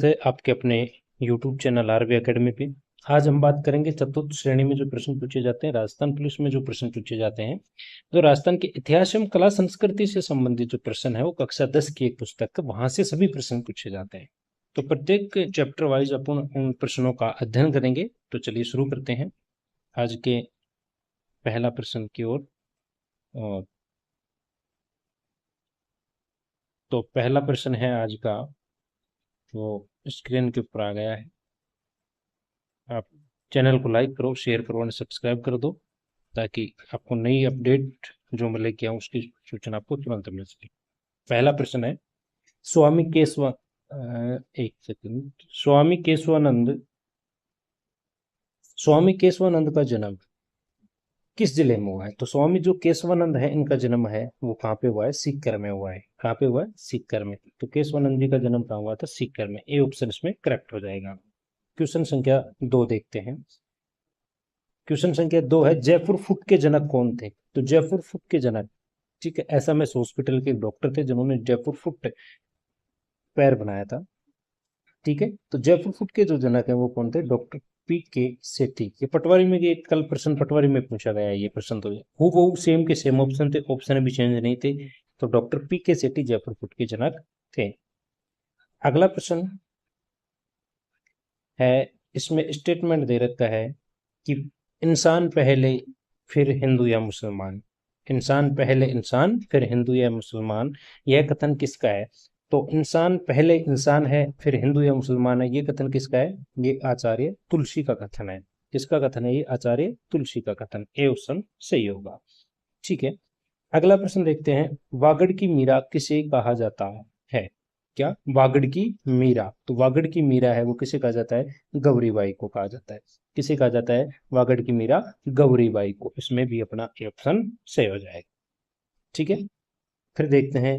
स्वागत है आपके अपने YouTube चैनल आरबी एकेडमी पे। आज हम बात करेंगे चतुर्थ श्रेणी में जो प्रश्न पूछे जाते हैं, राजस्थान पुलिस में जो प्रश्न पूछे जाते हैं। तो राजस्थान के इतिहास एवं कला संस्कृति से संबंधित जो प्रश्न है वो कक्षा 10 की एक पुस्तक है, वहां से सभी प्रश्न पूछे जाते हैं। तो प्रत्येक चैप्टर वाइज अपन उन प्रश्नों का अध्ययन करेंगे। तो चलिए शुरू करते हैं आज के पहला प्रश्न की ओर। तो पहला प्रश्न है आज का, वो स्क्रीन के ऊपर आ गया है। आप चैनल को लाइक करो, शेयर करो और सब्सक्राइब कर दो ताकि आपको नई अपडेट जो मिले क्या उसकी सूचना आपको तुरंत मिल सके। पहला प्रश्न है, स्वामी केशव एक सेकंड स्वामी केशवानंद का जन्म किस जिले में हुआ है? तो स्वामी जो केशवानंद है, इनका जन्म है वो कहाँ पे हुआ है? सीकर में हुआ है। कहाँ पे हुआ है? सीकर में। तो केशवानंद जी का जन्म कहाँ हुआ था? सीकर में। ए ऑप्शन इसमें करेक्ट हो जाएगा। क्वेश्चन संख्या 2 देखते हैं। क्वेश्चन संख्या 2 है, जयपुर फुट के जनक कौन थे? तो जयपुर फुट के जनक, ठीक है, एसएमएस हॉस्पिटल के डॉक्टर थे जिन्होंने जयपुर फुट पैर बनाया था। ठीक है, तो जयपुर फुट के जो जनक है वो कौन थे? डॉक्टर पी के सेठी। ये पटवारी में, ये कल प्रश्न पटवारी में पूछा गया है ये प्रश्न। तो वो सेम के सेम ऑप्शन थे, ऑप्शन भी चेंज नहीं थे। तो डॉक्टर पी के सेठी जयपुर फुट के जनक थे। अगला प्रश्न है, इसमें स्टेटमेंट दे रखा है कि इंसान पहले फिर हिंदू या मुसलमान। इंसान पहले इंसान फिर हिंदू या मुसलमान, यह कथन किसका है? तो इंसान पहले इंसान है फिर हिंदू या मुसलमान है, ये कथन किसका है? ये आचार्य तुलसी का कथन है। किसका कथन है? ये आचार्य तुलसी का कथन। ए ऑप्शन सही होगा। ठीक है, अगला प्रश्न देखते हैं, वागड़ की मीरा किसे कहा जाता है? क्या? वागड़ की मीरा। तो वागड़ की मीरा है वो किसे कहा जाता है? गौरीबाई को कहा जाता है। किसे कहा जाता है? वागड़ की मीरा गौरीबाई को। इसमें भी अपना ऑप्शन सही हो जाएगा। ठीक है, फिर देखते हैं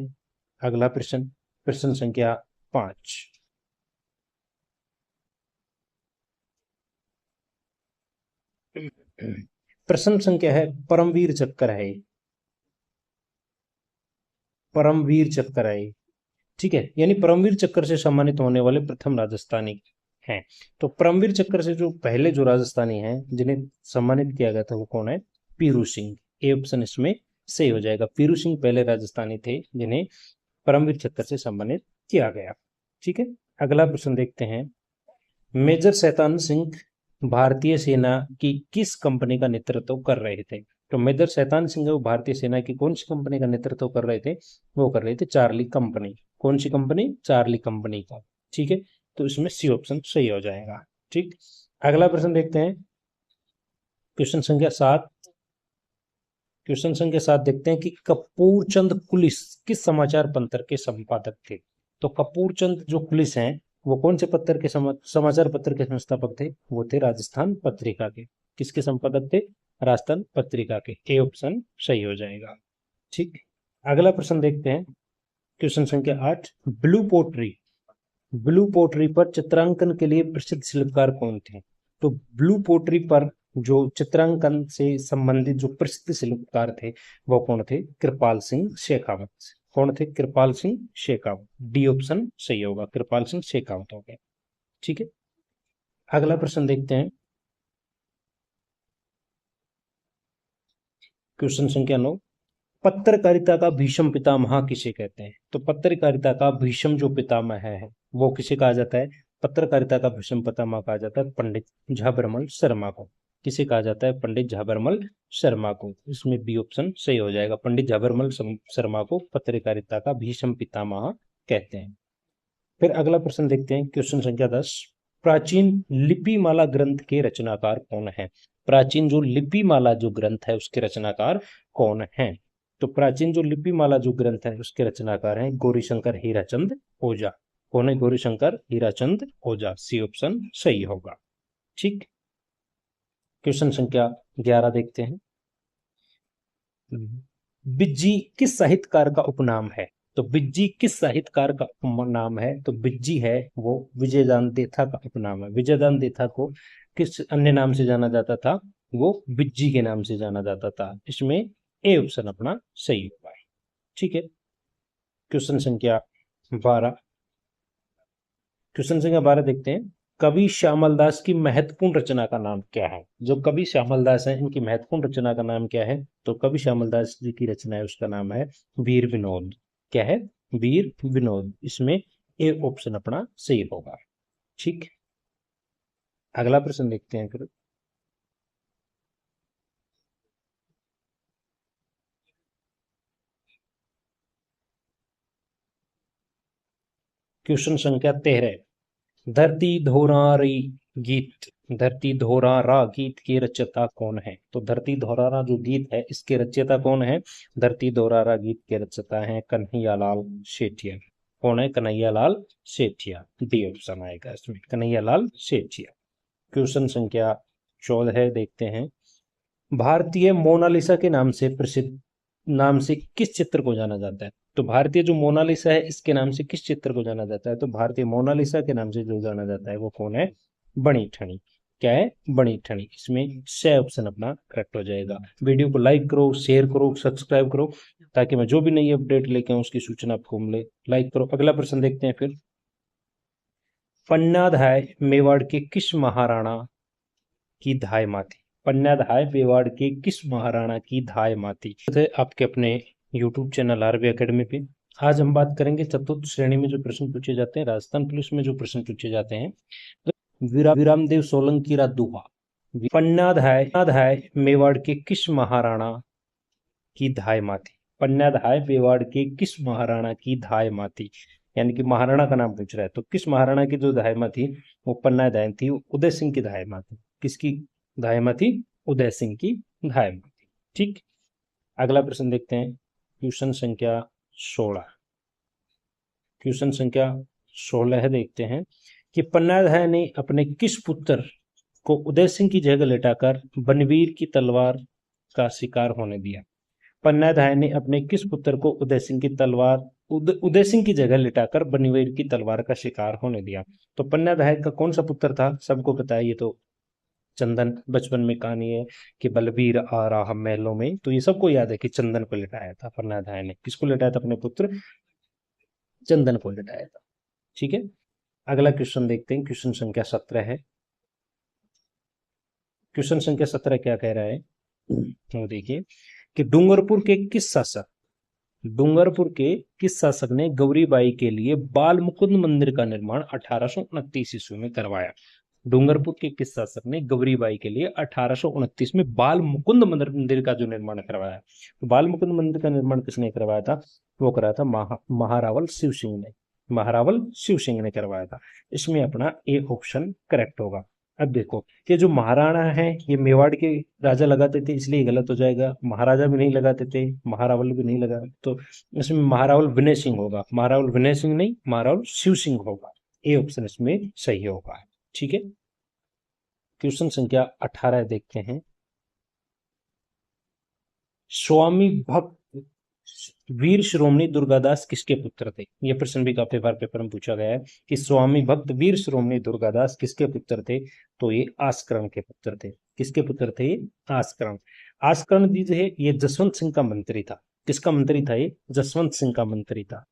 अगला प्रश्न, प्रश्न संख्या 5। प्रश्न संख्या है, परमवीर चक्र है। परमवीर चक्र है, ठीक है, यानी परमवीर चक्र से सम्मानित होने वाले प्रथम राजस्थानी हैं। तो परमवीर चक्र से जो पहले जो राजस्थानी हैं जिन्हें सम्मानित किया गया था वो कौन है? पीरू सिंह। ए ऑप्शन इसमें सही हो जाएगा। पीरू सिंह पहले राजस्थानी थे जिन्हें परमवीर चक्र से सम्मानित किया गया। ठीक है, अगला प्रश्न देखते हैं, मेजर शैतान सिंह भारतीय सेना की किस कंपनी का नेतृत्व कर रहे थे? तो मेजर शैतान सिंह वो भारतीय सेना की कौन सी कंपनी का नेतृत्व कर रहे थे? वो कर रहे थे चार्ली कंपनी। कौन सी कंपनी? चार्ली कंपनी का। ठीक है, तो इसमें सी ऑप्शन सही हो जाएगा। ठीक, अगला प्रश्न देखते हैं, क्वेश्चन संख्या 7। क्वेश्चन संख्या 7 देखते हैं कि कपूर चंद कुलिस किस समाचार पत्र के संपादक थे? तो कपूर चंद जो कुलिस हैं वो कौन से पत्र के समाचार पत्र के संस्थापक थे? वो थे राजस्थान पत्रिका के। किसके संपादक थे? राजस्थान पत्रिका के। ए ऑप्शन सही हो जाएगा। ठीक, अगला प्रश्न देखते हैं, क्वेश्चन संख्या 8, ब्लू पोट्री पर चित्रांकन के लिए प्रसिद्ध शिल्पकार कौन थे? तो ब्लू पोट्री पर जो चित्रांकन से संबंधित जो प्रसिद्ध शिल्पकार थे वो कौन थे? कृपाल सिंह शेखावत। कौन थे? कृपाल सिंह शेखावत। डी ऑप्शन सही होगा, कृपाल सिंह शेखावत हो गए। ठीक है, अगला प्रश्न देखते हैं, क्वेश्चन संख्या 9, पत्रकारिता का भीषम पितामह किसे कहते हैं? तो पत्रकारिता का भीषम जो पितामह है वो किसे कहा जाता है? पत्रकारिता का भीषम पितामह कहा जाता है पंडित झाबरमल शर्मा को। किसे कहा जाता है? पंडित झाबरमल शर्मा को। इसमें बी ऑप्शन सही हो जाएगा। पंडित झाबरमल शर्मा को पत्रकारिता का भीषम पितामह कहते हैं। फिर अगला प्रश्न देखते हैं, क्वेश्चन संख्या 10, प्राचीन लिपिमाला ग्रंथ के रचनाकार कौन है? प्राचीन जो लिपिमाला जो ग्रंथ है उसके रचनाकार कौन है? तो प्राचीन जो लिपिमाला जो ग्रंथ है उसके रचनाकार हैं गौरीशंकर हीराचंद ओझा। कौन है? गौरीशंकर हीराचंद ओझा। सी ऑप्शन सही होगा। ठीक, क्वेश्चन संख्या 11 देखते हैं, बिज्जी किस साहित्यकार का उपनाम है? तो बिज्जी किस साहित्यकार का उपनाम है? तो बिज्जी है वो विजयदान देथा का उपनाम है। विजयदान देथा को किस अन्य नाम से जाना जाता था? वो बिज्जी के नाम से जाना जाता था। इसमें ए ऑप्शन अपना सही होगा। ठीक है, क्वेश्चन संख्या 12, क्वेश्चन संख्या 12 देखते हैं। कवि श्यामल दास की महत्वपूर्ण रचना का नाम क्या है? जो कवि श्यामल दास हैं इनकी महत्वपूर्ण रचना का नाम क्या है? तो कवि श्यामल दास जी की रचना है उसका नाम है वीर विनोद। क्या है? वीर विनोद। इसमें ए ऑप्शन अपना सही होगा। ठीक, अगला प्रश्न देखते हैं फिर। क्वेश्चन संख्या 13। धरती धोरारी गीत, धरती धोरारा गीत के रचयिता कौन है? तो धरती धोरारा जो गीत है इसके रचयिता कौन है? धरती धोरारा गीत के रचयिता हैं कन्हैयालाल सेठिया। कौन है? कन्हैयालाल सेठिया। डी ऑप्शन आएगा इसमें, कन्हैयालाल सेठिया। क्वेश्चन संख्या 14 देखते हैं। भारतीय मोनालिसा के नाम से प्रसिद्ध, नाम से किस चित्र को जाना जाता है? तो भारतीय जो मोनालिसा है इसके नाम से किस चित्र को जाना जाता है? तो भारतीय मोनालिसा के नाम से जो जाना जाता है वो कौन है? बणी ठनी। क्या है? बणी ठनी। इसमें से ऑप्शन अपना करेक्ट हो जाएगा। वीडियो को लाइक करो, शेयर करो, सब्सक्राइब करो, ताकि मैं जो भी नई अपडेट लेके आऊं उसकी सूचना आपको मिले। लाइक करो। अगला प्रश्न देखते हैं फिर। पन्नाधाय मेवाड़ के किस महाराणा की धाय माती? पन्नाधाय मेवाड़ के किस महाराणा की धाय माती? आपके अपने YouTube चैनल आरबी एकेडमी पे आज हम बात करेंगे चतुर्थ श्रेणी में जो प्रश्न पूछे जाते हैं, राजस्थान पुलिस में जो प्रश्न पूछे जाते हैं। तो विरामदेव सोलंकी रा दुहा, पन्नाधाय मेवाड़ के किस महाराणा की धाय माती? पन्नाधाय मेवाड़ के किस महाराणा की धाय माती? यानी कि महाराणा का नाम पूछ रहा है, तो किस महाराणा की जो धायमा थी वो पन्नाधाय थी, उदय सिंह की धायमा थी। किसकी धायमा थी? उदय सिंह की धायमा थी। ठीक, अगला प्रश्न देखते हैं। क्वेश्चन संख्या 16। क्वेश्चन संख्या 16 देखते हैं कि पन्नाधाय ने अपने किस पुत्र को उदय सिंह की जगह लेटाकर बनवीर की तलवार का शिकार होने दिया? पन्नाधाय ने अपने किस पुत्र को उदय सिंह की तलवार, उदय सिंह की जगह लिटाकर बनीवीर की तलवार का शिकार होने दिया? तो पन्नाधाय का कौन सा पुत्र था? सबको पता है, ये तो चंदन। बचपन में कहानी है कि बलबीर आ रहा महलों में, तो ये सबको याद है कि चंदन को लिटाया था पन्नाधाय ने। किसको लिटाया था? अपने पुत्र चंदन को लिटाया था। ठीक है, अगला क्वेश्चन देखते हैं। क्वेश्चन संख्या 17 है। क्वेश्चन संख्या 17 क्या कह रहा है? तो देखिए कि डूंगरपुर के किस शासक ने गौरीबाई के लिए बाल मुकुंद मंदिर का निर्माण 1829 ईस्वी में करवाया? डूंगरपुर के किस शासक ने गौरीबाई के लिए 1829 में बाल मुकुंद मंदिर का जो निर्माण करवाया? तो बाल मुकुंद मंदिर का निर्माण किसने करवाया था? वो कराया था महारावल शिव सिंह ने। महारावल शिव सिंह ने करवाया था। इसमें अपना ए ऑप्शन करेक्ट होगा। अब देखो, ये जो महाराणा है ये मेवाड़ के राजा लगाते थे, इसलिए गलत हो जाएगा। महाराजा भी नहीं लगाते थे, महारावल भी नहीं लगा, तो इसमें महारावल विनय सिंह होगा। महारावल विनय सिंह नहीं, महारावल शिव सिंह होगा। ए ऑप्शन इसमें सही होगा। ठीक है, क्वेश्चन संख्या 18 देखते हैं। स्वामी भक्त वीर श्रोमणी दुर्गादास किसके पुत्र थे? यह प्रश्न भी काफी बार पेपर में पूछा गया है कि स्वामी भक्त वीर श्रोमणी दुर्गादास किसके पुत्र थे? तो ये आस्करण के पुत्र थे। किसके पुत्र थे? आस्करण। आस्करण जी जो है ये जसवंत सिंह का मंत्री था। किसका मंत्री था ये? जसवंत सिंह का मंत्री था।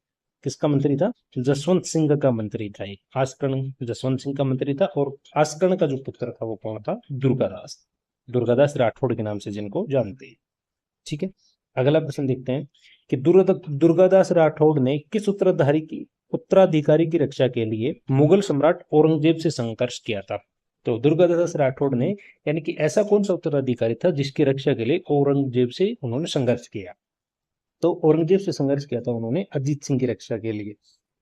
किसका मंत्री था? जसवंत सिंह का मंत्री था ये। आस्करण जसवंत सिंह का मंत्री था। और आस्करण का जो पुत्र था वो कौन था? दुर्गादास। दुर्गादास राठौड़ के नाम से जिनको जानते हैं। ठीक है, अगला प्रश्न देखते हैं कि दुर्गादास राठौड़ ने किस उत्तराधिकारी की रक्षा के लिए मुगल सम्राट औरंगजेब से संघर्ष किया था? तो दुर्गादास राठौड़ ने, यानी कि ऐसा कौन सा उत्तराधिकारी था जिसकी रक्षा के लिए औरंगजेब से उन्होंने संघर्ष किया? तो औरंगजेब से संघर्ष किया था उन्होंने अजीत सिंह की रक्षा के लिए।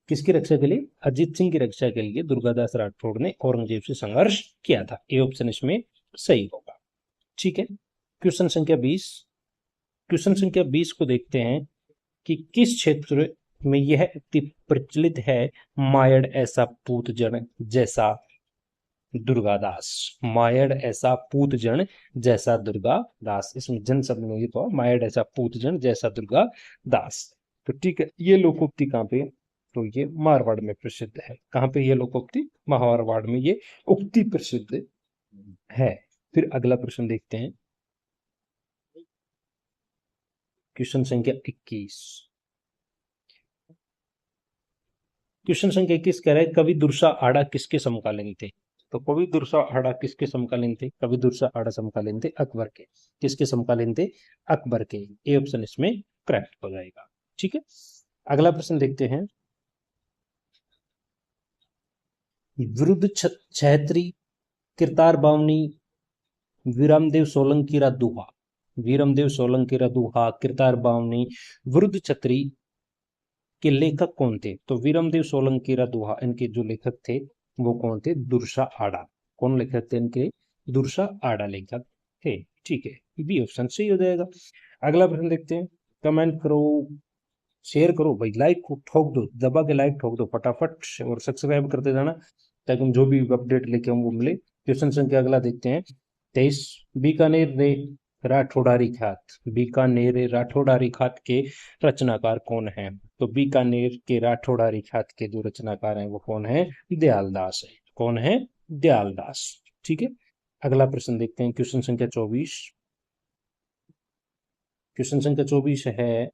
किसकी रक्षा के लिए? अजीत सिंह की रक्षा के लिए दुर्गादास राठौड़ ने औरंगजेब से संघर्ष किया था। ये ऑप्शन इसमें सही होगा। ठीक है, क्वेश्चन संख्या 20। क्वेश्चन संख्या 20 को देखते हैं कि किस क्षेत्र में यह उक्ति प्रचलित है, मायड़ ऐसा पूत जन जैसा दुर्गादास। मायड़ ऐसा पूत जन जैसा दुर्गादास। इसमें जन शब्द में तो मायड़ ऐसा पूत जन जैसा दुर्गादास। तो ठीक है, ये लोकोक्ति कहाँ पे? तो ये मारवाड़ में प्रसिद्ध है। कहाँ पे ये लोकोक्ति? मारवाड़ में ये उक्ति प्रसिद्ध है। फिर अगला प्रश्न देखते हैं। क्वेश्चन संख्या 21। क्वेश्चन संख्या 21 कह रहा है कवि दुर्सा आड़ा किसके समकालीन थे। तो कवि दुर्सा आड़ा किसके समकालीन थे। कवि दुर्सा आड़ा समकालीन थे अकबर के। किसके समकालीन थे। अकबर के। ए ऑप्शन इसमें करेक्ट हो जाएगा। ठीक है, अगला प्रश्न देखते हैं। विरुद्ध छैत्री किरतार बावनी वीरमदेव सोलंकी रा दुहा। वीरमदेव सोलंकी रा दुहा किरतार बावनी विरुद्ध छत्री के लेखक कौन थे। तो वीरमदेव सोलंकी रा दुहा इनके जो लेखक थे वो कौन थे। दुर्सा आड़ा। कौन लेखक थे इनके। दुर्सा आड़ा लेखक थे। ठीक है, बी ऑप्शन सही हो जाएगा। अगला प्रश्न देखते हैं। कमेंट करो, शेयर करो भाई, लाइक को ठोक दो, दबा के लाइक ठोक दो फटाफट, और सब्सक्राइब करते जाना ताकि हम जो भी अपडेट लेके हम वो मिले। क्वेश्चन संख्या अगला देखते हैं 23। बीकानेर रे राठौड़ारी खात। बीकानेर रे राठौड़ारी खात के रचनाकार कौन है। तो बीकानेर के राठौड़ारी खात के जो रचनाकार हैं वो कौन है। दयालदास है। कौन है। दयालदास। ठीक है, अगला प्रश्न देखते हैं। क्वेश्चन संख्या 24। क्वेश्चन संख्या 24 है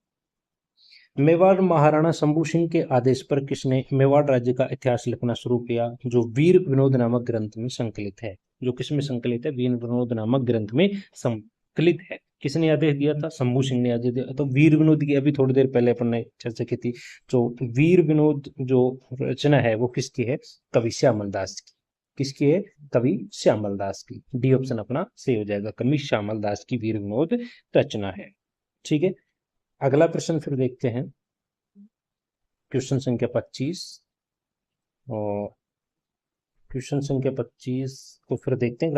मेवाड़ महाराणा शंभू सिंह के आदेश पर किसने मेवाड़ राज्य का इतिहास लिखना शुरू किया। जो वीर विनोद नामक ग्रंथ में संकलित है। जो किसमें संकलित है। वीर विनोद नामक ग्रंथ में संकलित है। किसने आदेश दिया था। शंभू सिंह ने आदेश दिया। तो वीर विनोद की अभी थोड़ी देर पहले अपन ने चर्चा की थी। जो वीर विनोद जो रचना है वो किसकी है। कवि श्यामल दास की। किसकी है। कवि श्यामल दास की। डी ऑप्शन अपना सही हो जाएगा। कवि श्यामल दास की वीर विनोद रचना है। ठीक है, अगला प्रश्न फिर देखते हैं। क्वेश्चन संख्या 25। और क्वेश्चन संख्या 25 को फिर देखते हैं।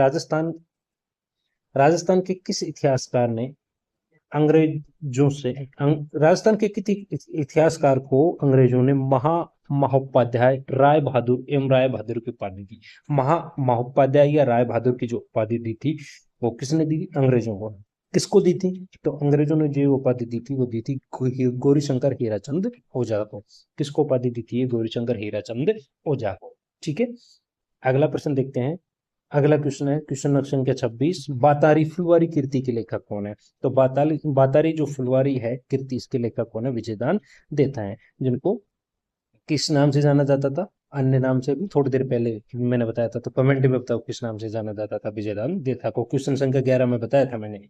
राजस्थान के किस इतिहासकार ने अंग्रेजों से राजस्थान के किस इतिहासकार को अंग्रेजों ने महोपाध्याय राय बहादुर एवं राय बहादुर की उपाधि दी। महोपाध्याय या राय बहादुर की जो उपाधि दी थी वो किसने दी। अंग्रेजों को। किसको दी थी। तो अंग्रेजों ने जो उपाधि दी थी वो दी थी गौरीशंकर हीराचंद ओझा को। किसको उपाधि दी थी। गौरीशंकर हीराचंद ओझा को। ठीक है, अगला प्रश्न देखते हैं। अगला क्वेश्चन है क्वेश्चन संख्या 26। बातारी फुलवारी कीर्ति के लेखक कौन है। तो बातारी जो फुलवारी है कीर्ति इसके लेखक कौन है। विजयदान देता है, जिनको किस नाम से जाना जाता था। अन्य नाम से भी थोड़ी देर पहले मैंने बताया था, तो कमेंट में बताओ किस नाम से जाना जाता था विजयदान देता को। क्वेश्चन संख्या 11 में बताया था मैंने।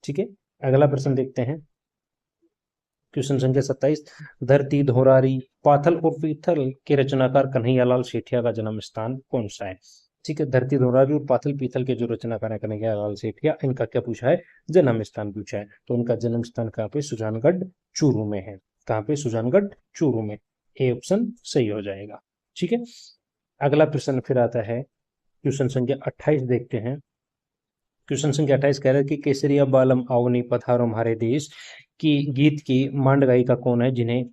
ठीक है, अगला प्रश्न देखते हैं। क्वेश्चन संख्या 27। धरती धोरारी पाथल और पीथल के रचनाकार कन्हैयालाल सेठिया का जन्म स्थान कौन सा है। ठीक है, धरती धोरारी और पाथल पीथल के जो रचनाकार है कन्हैयालाल सेठिया, इनका क्या पूछा है। जन्म स्थान पूछा है। तो उनका जन्म स्थान कहाँ पे। सुजानगढ़ चूरू में है। कहाँ पे। सुजानगढ़ चूरू में। ए ऑप्शन सही हो जाएगा। ठीक है, अगला प्रश्न फिर आता है। क्वेश्चन संख्या 28 देखते हैं। क्वेश्चन संख्या 28 कह रहा है कि केसरिया बालम अवनी पधारो हमारे देश की गीत की मांड गायिका कौन है, जिन्हें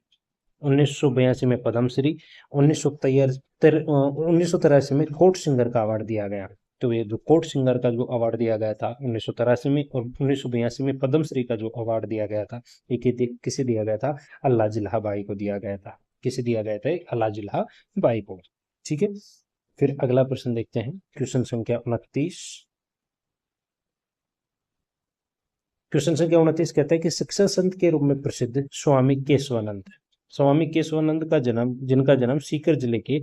1982 में पद्मश्री, 1983 में कोर्ट सिंगर का अवार्ड दिया गया। तो ये जो कोर्ट सिंगर का जो अवार्ड दिया गया था 1983 में, और 1982 में पद्मश्री का जो अवार्ड दिया गया था, ये किसे दिया गया था। अल्लाह जिल्हा बाई को दिया गया था। किसे दिया गया था। अल्लाह जिल्हा बाई को। ठीक है, फिर अगला प्रश्न देखते हैं। क्वेश्चन संख्या 29। क्वेश्चन संख्या 29 कहता है कि शिक्षा संत के रूप में प्रसिद्ध स्वामी केशवानंद। स्वामी केशवानंद का जन्म, जिनका जन्म सीकर जिले के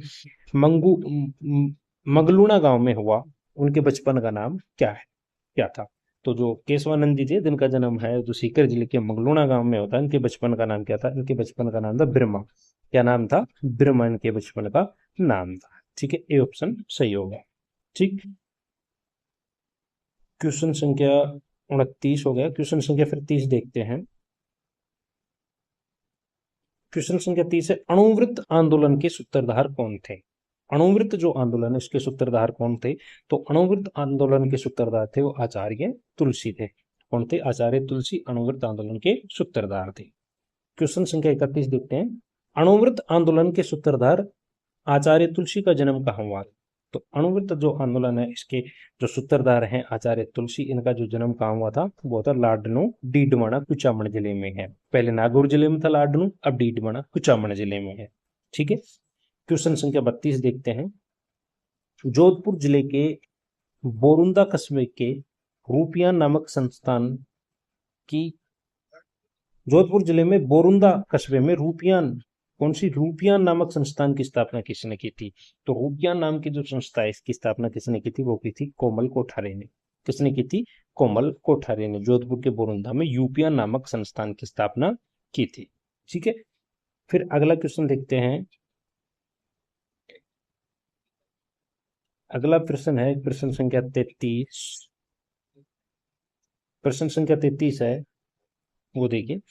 मगलूणा गांव में हुआ, उनके बचपन का नाम क्या था। तो जो केशवानंद जी थे जिनका जन्म है जो सीकर जिले के मगलूणा गांव में होता है, इनके बचपन का नाम क्या था। इनके बचपन का नाम था ब्रह्मा। क्या नाम था। ब्रह्मा इनके बचपन का नाम था। ठीक है, ए ऑप्शन सही होगा। ठीक, क्वेश्चन संख्या 29 हो गया। क्वेश्चन संख्या फिर 30 देखते हैं। क्वेश्चन संख्या 30 है अणुवृत्त आंदोलन के सूत्रधार कौन थे। अणुवृत्त जो आंदोलन है इसके सूत्रधार कौन थे। तो अणुवृत्त आंदोलन के सूत्रधार थे वो आचार्य तुलसी थे। कौन थे। आचार्य तुलसी अणुवृत्त आंदोलन के सूत्रधार थे। क्वेश्चन संख्या 31 देखते हैं। अणुवृत्त आंदोलन के सूत्रधार आचार्य तुलसी का जन्म कहाँ हुआ। तो अणुवृत्त जो आंदोलन है इसके जो सूत्रधार हैं आचार्य तुलसी, इनका जो जन्म कहाँ हुआ था वो था लाडनू डीडवाना कुचामन जिले में है। पहले नागौर जिले में था लाडनू, अब डीडवाना कुचामन जिले में है। ठीक है, क्वेश्चन संख्या 32 देखते हैं। जोधपुर जिले के बोरुंदा कस्बे के रूपिया नामक संस्थान की जोधपुर जिले में बोरुंदा कस्बे में रूपियान कौन सी? रूपियान नामक संस्थान की स्थापना किसने की थी? तो रूपियान नाम की जो संस्था है इसकी स्थापना किसने की थी? वो की थी कोमल कोठारी ने। किसने की थी? कोमल कोठारी ने जोधपुर के बोरंदा में यूपियान नामक संस्थान की स्थापना की थी। ठीक है, फिर अगला क्वेश्चन देखते हैं। अगला प्रश्न है प्रश्न संख्या 33। प्रश्न संख्या 33 है, वो देखिए।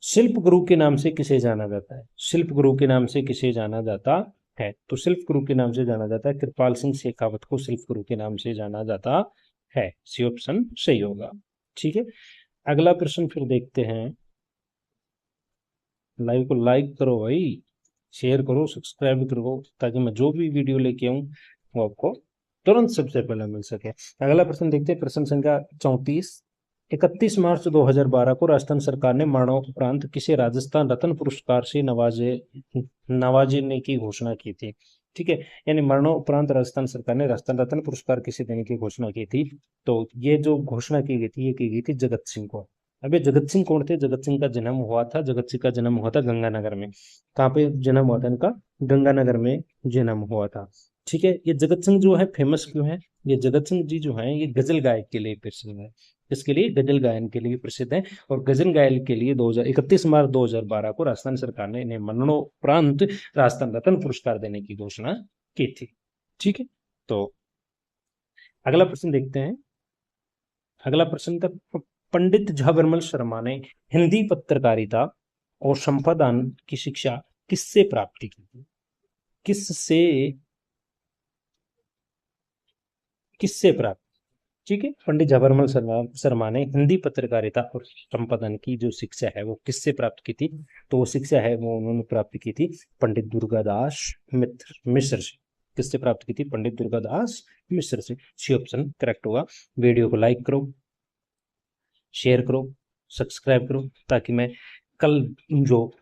शिल्प गुरु के नाम से किसे जाना जाता है? शिल्प गुरु के नाम से किसे जाना जाता है? तो शिल्प गुरु के नाम से जाना जाता है कृपाल सिंह शेखावत को शिल्प गुरु के नाम से जाना जाता है। सी ऑप्शन सही होगा। ठीक है, अगला प्रश्न फिर देखते हैं। लाइव को लाइक करो भाई, शेयर करो, सब्सक्राइब करो, ताकि मैं जो भी वीडियो लेके आऊं वो आपको तुरंत सबसे पहले मिल सके। अगला प्रश्न देखते हैं, प्रश्न संख्या 34। 31 मार्च 2012 को राजस्थान सरकार ने मरणोपरांत किसे राजस्थान रत्न पुरस्कार से नवाजने की घोषणा की थी? ठीक है, यानी मरणोपरांत राजस्थान सरकार ने राजस्थान रत्न पुरस्कार किसे देने की घोषणा की थी? तो ये जो घोषणा की गई थी ये की गई थी जगत सिंह को। अबे जगत सिंह कौन थे? जगत सिंह का जन्म हुआ था, जगत सिंह का जन्म हुआ था गंगानगर में। कहाँ पे जन्म हुआ था इनका? गंगानगर में जन्म हुआ था। ठीक है, ये जगत सिंह जो है फेमस क्यों है? ये जगत सिंह जी जो है ये गजल गायक के लिए प्रसिद्ध है। इसके लिए गजल गायन के लिए प्रसिद्ध है। और गजल गायन के लिए 31 मार्च 2012 को राजस्थान सरकार ने इन्हें मरणोपरांत राजस्थान रत्न पुरस्कार देने की घोषणा की थी। ठीक है, तो अगला प्रश्न देखते हैं। अगला प्रश्न था, पंडित झबरमल शर्मा ने हिंदी पत्रकारिता और संपादन की शिक्षा किससे प्राप्त की थी? किससे किससे प्राप्त? ठीक है, पंडित झबरमल शर्मा ने हिंदी पत्रकारिता और संपादन की जो शिक्षा है वो किससे प्राप्त की थी? तो वो शिक्षा है वो उन्होंने प्राप्त की थी पंडित दुर्गादास मिश्र से। किससे प्राप्त की थी? पंडित दुर्गादास मिश्र से। सी ऑप्शन करेक्ट होगा। वीडियो को लाइक करो, शेयर करो, सब्सक्राइब करो, ताकि मैं कल जो